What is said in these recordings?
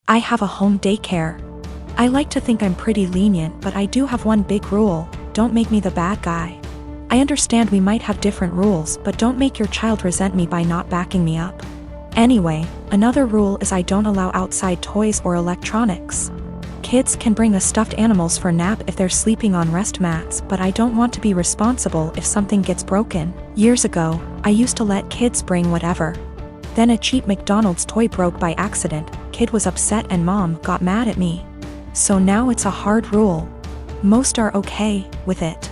I have a home daycare. I like to think I'm pretty lenient, but I do have one big rule: don't make me the bad guy. I understand we might have different rules, but don't make your child resent me by not backing me up. Anyway, another rule is I don't allow outside toys or electronics. Kids can bring the stuffed animals for nap if they're sleeping on rest mats, but I don't want to be responsible if something gets broken. Years ago, I used to let kids bring whatever. Then a cheap McDonald's toy broke by accident, kid was upset and mom got mad at me. So now it's a hard rule. Most are okay with it.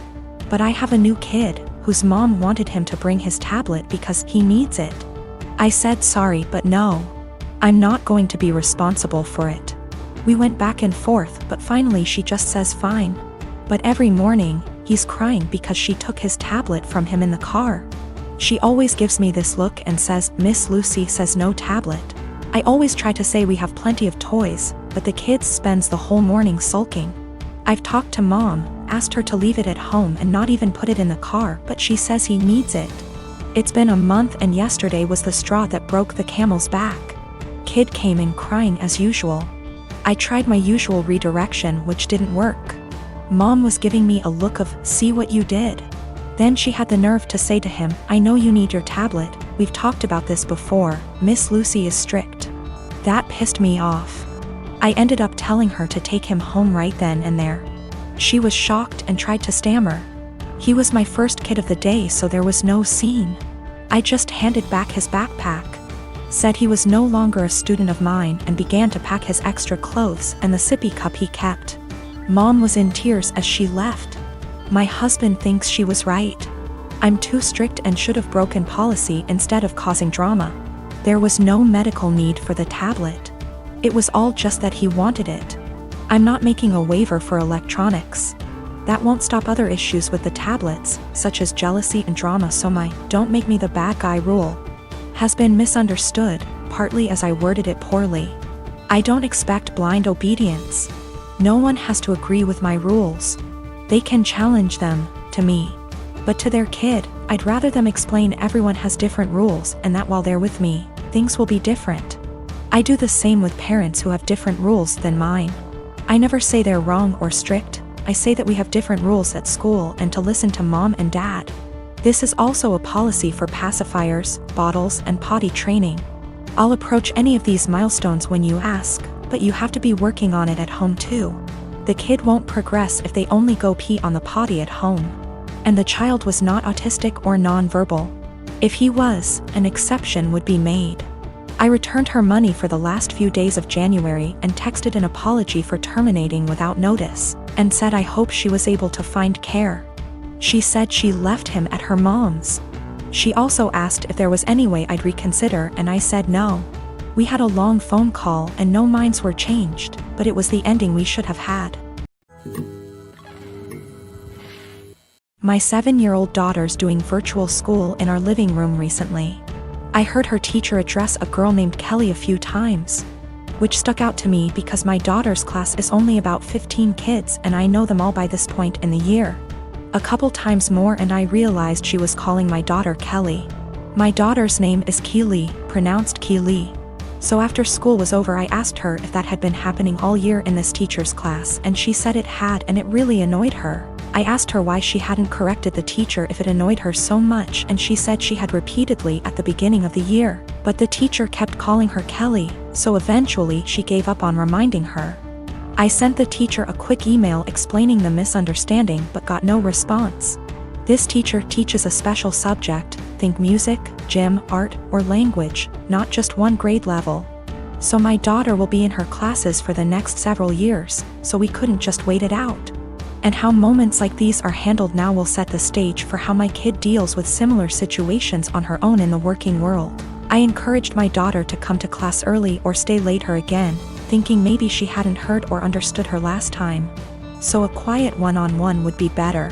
But I have a new kid, whose mom wanted him to bring his tablet because he needs it. I said sorry, but no. I'm not going to be responsible for it. We went back and forth, but finally she just says fine. But every morning, he's crying because she took his tablet from him in the car. She always gives me this look and says, "Miss Lucy says no tablet." I always try to say we have plenty of toys, but the kid spends the whole morning sulking. I've talked to mom, asked her to leave it at home and not even put it in the car, but she says he needs it. It's been a month and yesterday was the straw that broke the camel's back. Kid came in crying as usual. I tried my usual redirection, which didn't work. Mom was giving me a look of, "See what you did?" Then she had the nerve to say to him, "I know you need your tablet, we've talked about this before, Miss Lucy is strict." That pissed me off. I ended up telling her to take him home right then and there. She was shocked and tried to stammer. He was my first kid of the day, so there was no scene. I just handed back his backpack, said he was no longer a student of mine, and began to pack his extra clothes and the sippy cup he kept. Mom was in tears as she left. My husband thinks she was right. I'm too strict and should have broken policy instead of causing drama. There was no medical need for the tablet. It was all just that he wanted it. I'm not making a waiver for electronics. That won't stop other issues with the tablets, such as jealousy and drama, so my "don't make me the bad guy" rule has been misunderstood, partly as I worded it poorly. I don't expect blind obedience. No one has to agree with my rules. They can challenge them, to me. But to their kid, I'd rather them explain everyone has different rules and that while they're with me, things will be different. I do the same with parents who have different rules than mine. I never say they're wrong or strict, I say that we have different rules at school and to listen to mom and dad. This is also a policy for pacifiers, bottles, and potty training. I'll approach any of these milestones when you ask, but you have to be working on it at home too. The kid won't progress if they only go pee on the potty at home. And the child was not autistic or non-verbal. If he was, an exception would be made. I returned her money for the last few days of January and texted an apology for terminating without notice, and said I hope she was able to find care. She said she left him at her mom's. She also asked if there was any way I'd reconsider, and I said no. We had a long phone call and no minds were changed, but it was the ending we should have had. My 7-year-old daughter's doing virtual school in our living room recently. I heard her teacher address a girl named Kelly a few times, which stuck out to me because my daughter's class is only about 15 kids and I know them all by this point in the year. A couple times more and I realized she was calling my daughter Kelly. My daughter's name is Keely, pronounced Keely. So after school was over I asked her if that had been happening all year in this teacher's class, and she said it had, and it really annoyed her. I asked her why she hadn't corrected the teacher if it annoyed her so much, and she said she had repeatedly at the beginning of the year, but the teacher kept calling her Kelly, so eventually she gave up on reminding her. I sent the teacher a quick email explaining the misunderstanding but got no response. This teacher teaches a special subject, think music, gym, art, or language, not just one grade level. So my daughter will be in her classes for the next several years, so we couldn't just wait it out. And how moments like these are handled now will set the stage for how my kid deals with similar situations on her own in the working world. I encouraged my daughter to come to class early or stay later again, thinking maybe she hadn't heard or understood her last time. So a quiet one-on-one would be better.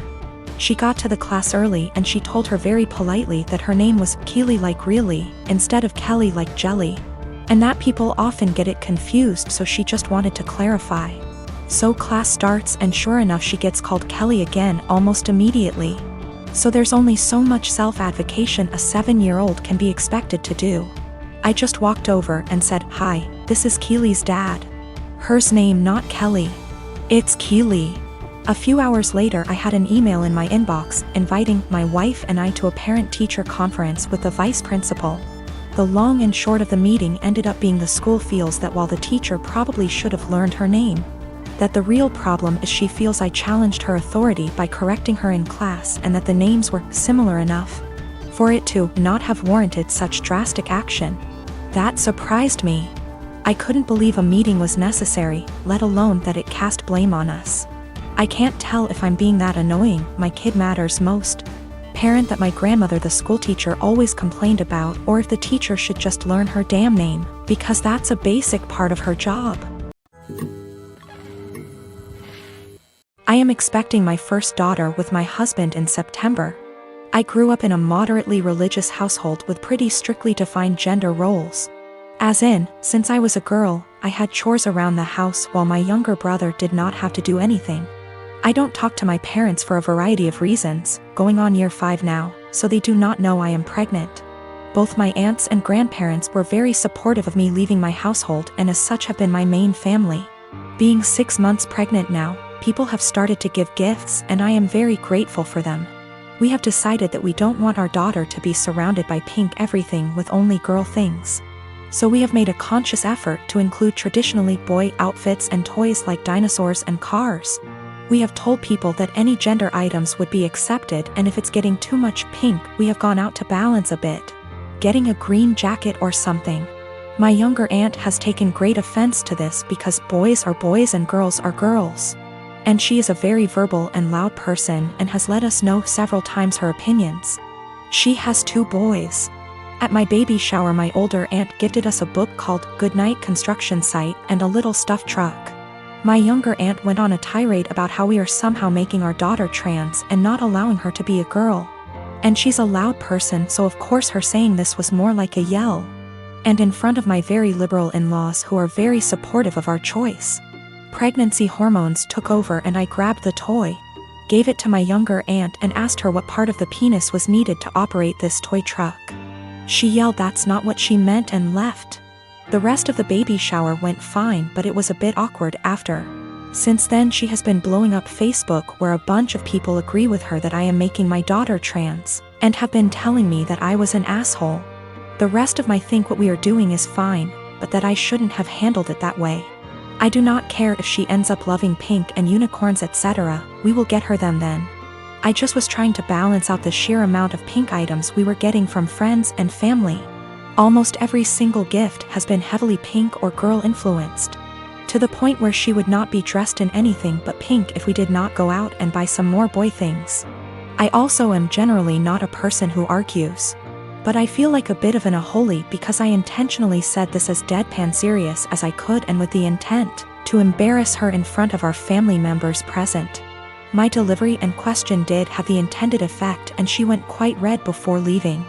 She got to the class early and she told her very politely that her name was Keely like really, instead of Kelly like jelly. And that people often get it confused, so she just wanted to clarify. So class starts and sure enough she gets called Kelly again almost immediately. So there's only so much self-advocation a 7-year-old can be expected to do. I just walked over and said, "Hi, this is Keely's dad. Hers name not Kelly. It's Keely. A few hours later I had an email in my inbox inviting my wife and I to a parent-teacher conference with the vice principal. The long and short of the meeting ended up being the school feels that while the teacher probably should have learned her name, that the real problem is she feels I challenged her authority by correcting her in class and that the names were similar enough for it to not have warranted such drastic action. That surprised me. I couldn't believe a meeting was necessary, let alone that it cast blame on us. I can't tell if I'm being that annoying, my kid matters most parent that my grandmother the schoolteacher always complained about, or if the teacher should just learn her damn name, because that's a basic part of her job. I am expecting my first daughter with my husband in September. I grew up in a moderately religious household with pretty strictly defined gender roles. As in, since I was a girl, I had chores around the house while my younger brother did not have to do anything. I don't talk to my parents for a variety of reasons, going on year 5 now, so they do not know I am pregnant. Both my aunts and grandparents were very supportive of me leaving my household and as such have been my main family. Being 6 months pregnant now, people have started to give gifts and I am very grateful for them. We have decided that we don't want our daughter to be surrounded by pink everything with only girl things. So we have made a conscious effort to include traditionally boy outfits and toys like dinosaurs and cars. We have told people that any gender items would be accepted, and if it's getting too much pink, we have gone out to balance a bit. Getting a green jacket or something. My younger aunt has taken great offense to this because boys are boys and girls are girls. And she is a very verbal and loud person and has let us know several times her opinions. She has 2 boys. At my baby shower my older aunt gifted us a book called Goodnight Construction Site and a little stuffed truck. My younger aunt went on a tirade about how we are somehow making our daughter trans and not allowing her to be a girl. And she's a loud person, so of course her saying this was more like a yell. And in front of my very liberal in-laws who are very supportive of our choice. Pregnancy hormones took over and I grabbed the toy, gave it to my younger aunt and asked her what part of the penis was needed to operate this toy truck. She yelled that's not what she meant and left. The rest of the baby shower went fine, but it was a bit awkward after. Since then she has been blowing up Facebook where a bunch of people agree with her that I am making my daughter trans, and have been telling me that I was an asshole. The rest of my think what we are doing is fine, but that I shouldn't have handled it that way. I do not care if she ends up loving pink and unicorns etc., we will get her them then. I just was trying to balance out the sheer amount of pink items we were getting from friends and family. Almost every single gift has been heavily pink or girl influenced. To the point where she would not be dressed in anything but pink if we did not go out and buy some more boy things. I also am generally not a person who argues. But I feel like a bit of an a-holy because I intentionally said this as deadpan serious as I could and with the intent to embarrass her in front of our family members present. My delivery and question did have the intended effect and she went quite red before leaving.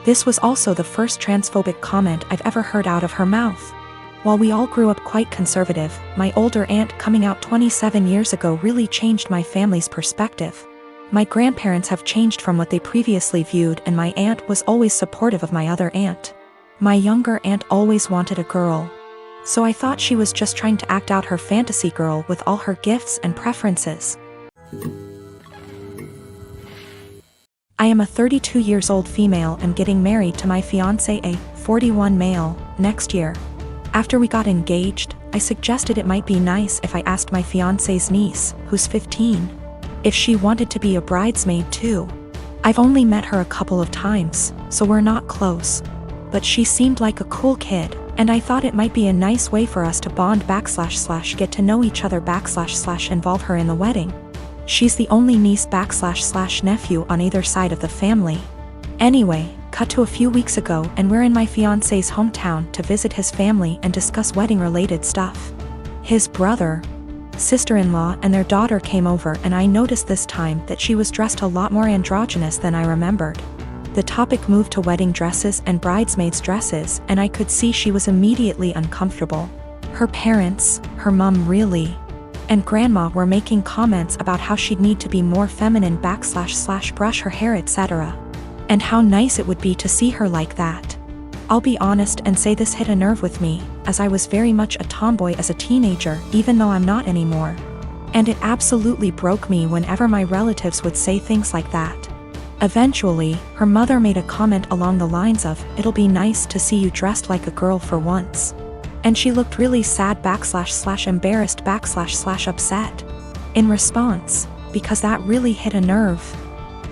This was also the first transphobic comment I've ever heard out of her mouth. While we all grew up quite conservative, my older aunt coming out 27 years ago really changed my family's perspective. My grandparents have changed from what they previously viewed and my aunt was always supportive of my other aunt. My younger aunt always wanted a girl. So I thought she was just trying to act out her fantasy girl with all her gifts and preferences. I am a 32 years old female and getting married to my fiancé, a 41 male, next year. After we got engaged, I suggested it might be nice if I asked my fiancé's niece, who's 15, if she wanted to be a bridesmaid too. I've only met her a couple of times, so we're not close. But she seemed like a cool kid, and I thought it might be a nice way for us to bond / get to know each other / involve her in the wedding. She's the only niece / nephew on either side of the family. Anyway, cut to a few weeks ago and we're in my fiancé's hometown to visit his family and discuss wedding-related stuff. His brother, sister-in-law and their daughter came over and I noticed this time that she was dressed a lot more androgynous than I remembered. The topic moved to wedding dresses and bridesmaids' dresses and I could see she was immediately uncomfortable. Her parents, her mom really, and grandma were making comments about how she'd need to be more feminine / brush her hair etc. And how nice it would be to see her like that. I'll be honest and say this hit a nerve with me, as I was very much a tomboy as a teenager, even though I'm not anymore. And it absolutely broke me whenever my relatives would say things like that. Eventually, her mother made a comment along the lines of, "It'll be nice to see you dressed like a girl for once." And she looked really sad / embarrassed / upset. In response, because that really hit a nerve,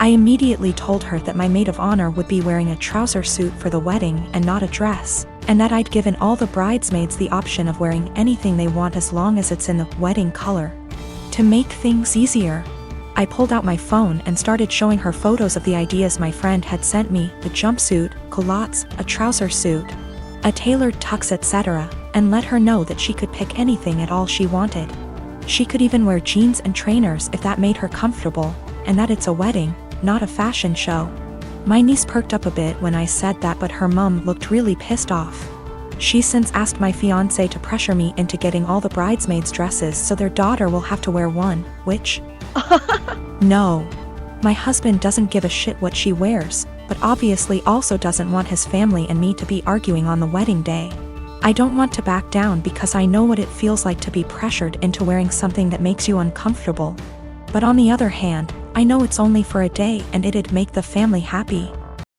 I immediately told her that my maid of honor would be wearing a trouser suit for the wedding and not a dress, and that I'd given all the bridesmaids the option of wearing anything they want as long as it's in the wedding color. To make things easier, I pulled out my phone and started showing her photos of the ideas my friend had sent me: the jumpsuit, culottes, a trouser suit, a tailored tux, etc., and let her know that she could pick anything at all she wanted. She could even wear jeans and trainers if that made her comfortable, and that it's a wedding, not a fashion show. My niece perked up a bit when I said that, but her mum looked really pissed off. She's since asked my fiancé to pressure me into getting all the bridesmaids' dresses so their daughter will have to wear one, which... No. My husband doesn't give a shit what she wears, but obviously also doesn't want his family and me to be arguing on the wedding day. I don't want to back down because I know what it feels like to be pressured into wearing something that makes you uncomfortable. But on the other hand, I know it's only for a day and it'd make the family happy.